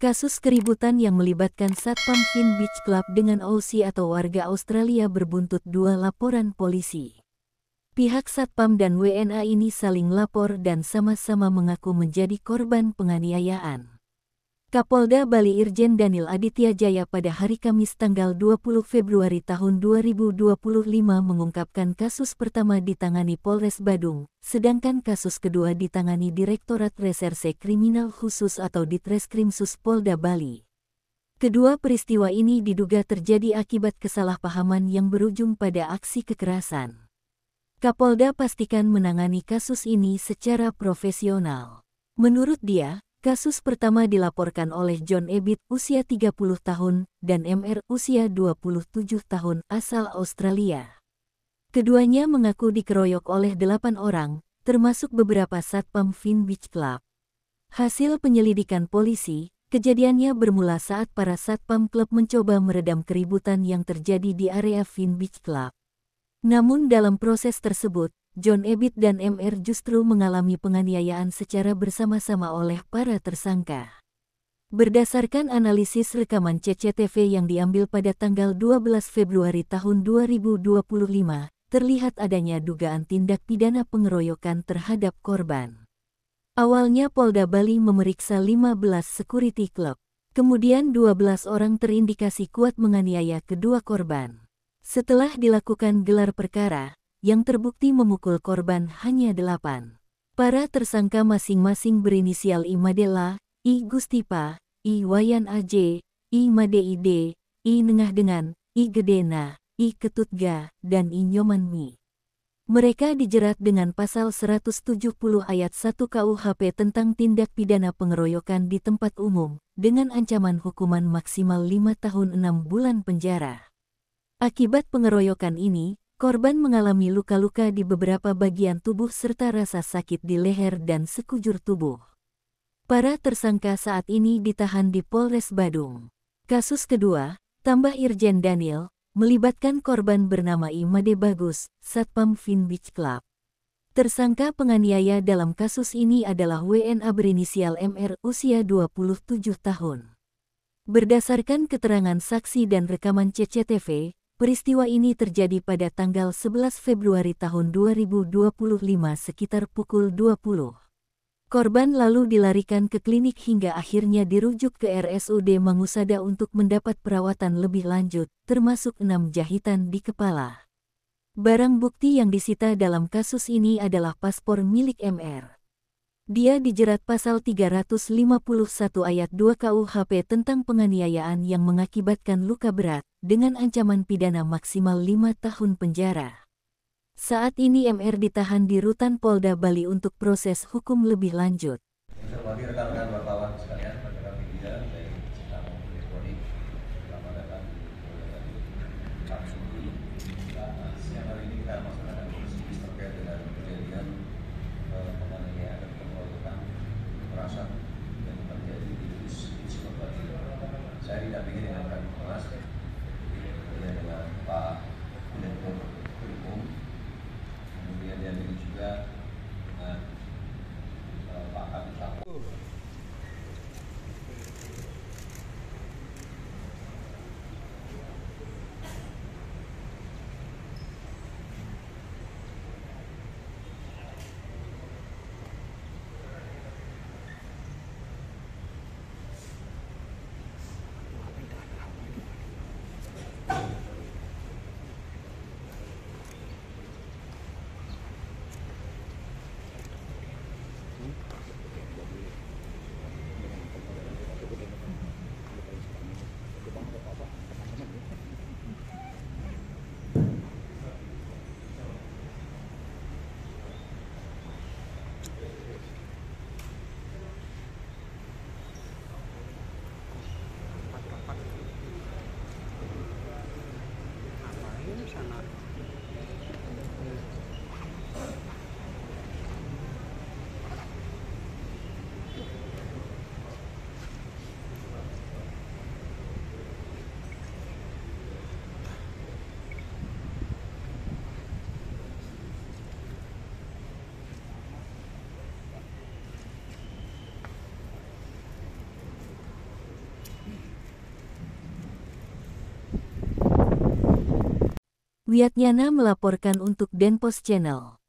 Kasus keributan yang melibatkan Satpam Finn Beach Club dengan Aussie atau warga Australia berbuntut 2 laporan polisi. Pihak Satpam dan WNA ini saling lapor dan sama-sama mengaku menjadi korban penganiayaan. Kapolda Bali Irjen Daniel Aditya Jaya pada hari Kamis tanggal 20 Februari tahun 2025 mengungkapkan kasus pertama ditangani Polres Badung, sedangkan kasus kedua ditangani Direktorat Reserse Kriminal Khusus atau Ditreskrimsus Polda Bali. Kedua peristiwa ini diduga terjadi akibat kesalahpahaman yang berujung pada aksi kekerasan. Kapolda pastikan menangani kasus ini secara profesional. Menurut dia, kasus pertama dilaporkan oleh John Ebit usia 30 tahun dan MR usia 27 tahun asal Australia. Keduanya mengaku dikeroyok oleh 8 orang, termasuk beberapa Satpam Finn Beach Club. Hasil penyelidikan polisi, kejadiannya bermula saat para Satpam Club mencoba meredam keributan yang terjadi di area Finn Beach Club. Namun dalam proses tersebut, John Ebit dan MR justru mengalami penganiayaan secara bersama-sama oleh para tersangka. Berdasarkan analisis rekaman CCTV yang diambil pada tanggal 12 Februari tahun 2025, terlihat adanya dugaan tindak pidana pengeroyokan terhadap korban. Awalnya Polda Bali memeriksa 15 security club, kemudian 12 orang terindikasi kuat menganiaya kedua korban. Setelah dilakukan gelar perkara, yang terbukti memukul korban hanya 8. Para tersangka masing-masing berinisial I Madela, I Gustipa, I Wayan AJ, I Made Ide, I Nengah Dengan, I Gedena, I Ketutga, dan I Nyoman Mi. Mereka dijerat dengan pasal 170 ayat 1 KUHP tentang tindak pidana pengeroyokan di tempat umum, dengan ancaman hukuman maksimal 5 tahun 6 bulan penjara. Akibat pengeroyokan ini, korban mengalami luka-luka di beberapa bagian tubuh serta rasa sakit di leher dan sekujur tubuh. Para tersangka saat ini ditahan di Polres Badung. Kasus kedua, tambah Irjen Daniel, melibatkan korban bernama Imade Bagus, Satpam Finn Beach Club. Tersangka penganiaya dalam kasus ini adalah WNA berinisial MR usia 27 tahun. Berdasarkan keterangan saksi dan rekaman CCTV, peristiwa ini terjadi pada tanggal 11 Februari tahun 2025 sekitar pukul 20. Korban lalu dilarikan ke klinik hingga akhirnya dirujuk ke RSUD Mangusada untuk mendapat perawatan lebih lanjut, termasuk 6 jahitan di kepala. Barang bukti yang disita dalam kasus ini adalah paspor milik MR. Dia dijerat pasal 351 ayat 2 KUHP tentang penganiayaan yang mengakibatkan luka berat, dengan ancaman pidana maksimal 5 tahun penjara. Saat ini MR ditahan di Rutan Polda Bali untuk proses hukum lebih lanjut. Bagi rekan-rekan wartawan sekalian, rekan-rekan media dari Citarum Elektronik, selamat datang di Polda Bali. Kami sendiri, siang hari ini kita melaksanakan proses terkait dengan kejadian penganiayaan dan pengeroyokan kekerasan yang terjadi di Beach Club Bali. Saya didampingi dengan Kak Mas, kemudian dengan Pak Direktur Hukum, kemudian didampingi juga dengan Pak Kabit Lapor. Wiatnyana melaporkan untuk Denpos Channel.